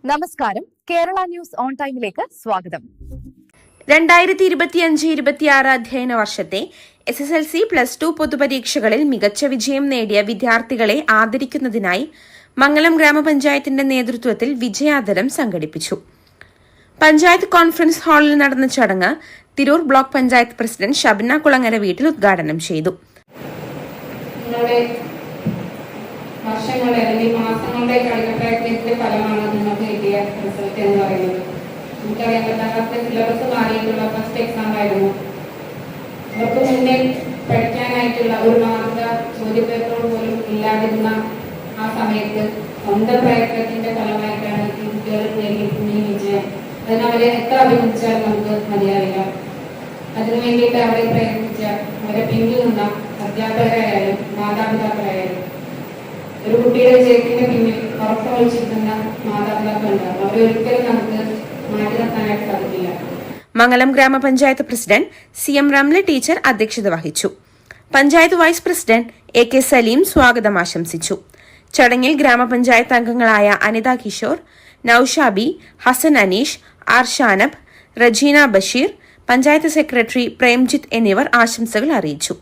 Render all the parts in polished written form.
നമസ്കാരം, Kerala news on ടൈമിലേക്ക് സ്വാഗതം. 2025-26 അധ്യയന വർഷത്തെ SSLC +2 പൊതുപരീക്ഷകളിൽ മികച്ച വിജയം നേടിയ വിദ്യാർത്ഥികളെ ആദരിക്കുന്നതിനായി മംഗലം ഗ്രാമപഞ്ചായത്തിന്റെ നേതൃത്വത്തിൽ വിജയാദരം സംഘടിപ്പിച്ചു. പഞ്ചായത്ത് കോൺഫറൻസ് ഹാളിൽ നടന്ന ചടങ്ങ് തിരൂർ ബ്ലോക്ക് പഞ്ചായത്ത് പ്രസിഡന്റ് ഷബ്ന കുളങ്ങര വീട്ടിൽ ഉദ്ഘാടനം ചെയ്തു. വർഷങ്ങളുടെ അല്ലെങ്കിൽ മാസങ്ങളുടെ കഠിനപ്രയത്നത്തിന്റെ ഫലമാണ് നിങ്ങൾക്ക് കിട്ടിയ റിസൾട്ട് എന്ന് പറയുന്നത്. നമുക്കറിയാം, 10ാം ക്ലാസ്സിലെ സിലബസ് മാറിയിട്ടുള്ള ഫസ്റ്റ് എക്സാം ആയിരുന്നു. അവർക്ക് മുന്നേ പഠിക്കാനായിട്ടുള്ള ഒരു മാതൃക ചോദ്യപേപ്പറോട് പോലും ഇല്ലാതിരുന്ന ആ സമയത്ത് സ്വന്തം പ്രയത്നത്തിന്റെ ഫലമായിട്ടാണ് ഈ കുട്ടികൾ നേടിയിരിക്കുന്ന ഈ വിജയം. അതിനവരെ എത്ര അഭിനന്ദിച്ചാലും നമുക്ക് മതിയാവില്ല. അതിനു വേണ്ടിയിട്ട് അവരെ പ്രയത്നിച്ച അവരെ പിന്നിൽ നിന്ന അധ്യാപകരായാലും മാതാപിതാക്കളായാലും ഒരു കുട്ടിയുടെ വിജയത്തിന്റെ പിന്നിൽ ഉറപ്പുവച്ചിരിക്കുന്ന മാതാപിതാക്കളുണ്ടാകും. അവരെ ഒരിക്കലും നമുക്ക് മാറ്റി നിർത്താനായിട്ട് സാധിക്കില്ല. മംഗലം ഗ്രാമപഞ്ചായത്ത് പ്രസിഡന്റ് CM റംല ടീച്ചർ അധ്യക്ഷത വഹിച്ചു. Panchayat vice president AK Saleem സ്വാഗതം ആശംസിച്ചു. ചടങ്ങിൽ ഗ്രാമപഞ്ചായത്ത് അംഗങ്ങളായ അനിത കിഷോർ, നൌഷാബി, ഹസൻ അനീഷ്, ആർ ഷാനബ്, റജീന ബഷീർ, പഞ്ചായത്ത് സെക്രട്ടറി പ്രേംജിത്ത് എന്നിവർ ആശംസകൾ അറിയിച്ചു.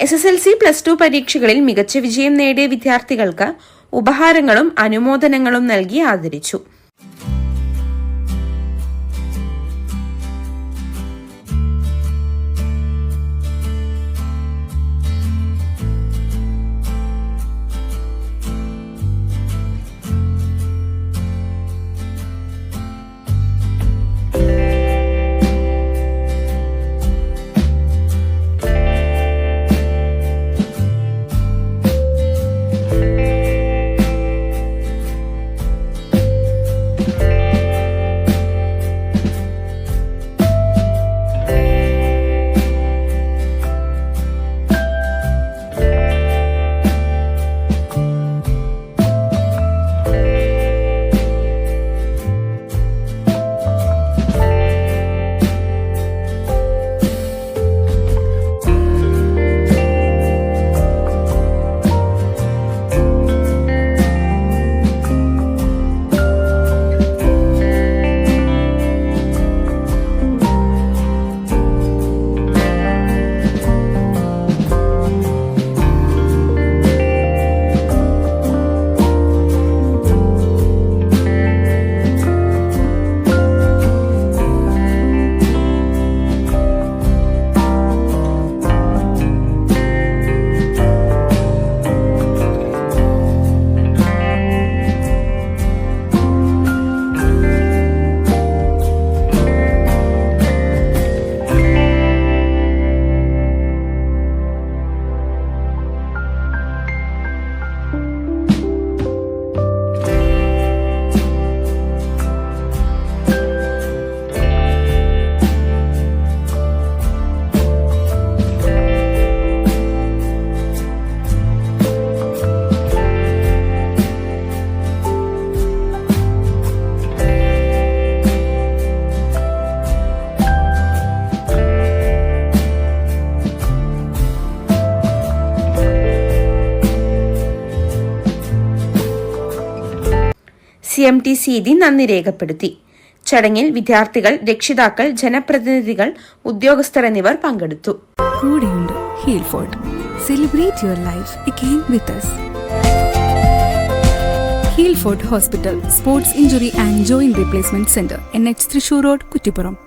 SSLC +2 പരീക്ഷകളിൽ മികച്ച വിജയം നേടിയ വിദ്യാർത്ഥികൾക്ക് ഉപഹാരങ്ങളും അനുമോദനങ്ങളും നൽകി ആദരിച്ചു. CMT സീതി നന്ദി രേഖപ്പെടുത്തി. ചടങ്ങിൽ വിദ്യാർത്ഥികൾ, രക്ഷിതാക്കൾ, ജനപ്രതിനിധികൾ, ഉദ്യോഗസ്ഥർ എന്നിവർ പങ്കെടുത്തു. കൂടെയുണ്ട് heal fort. Celebrate your life again with us. Heal fort hospital, sports injury and joint replacement centre, NH Thrissur road, Kuttippuram.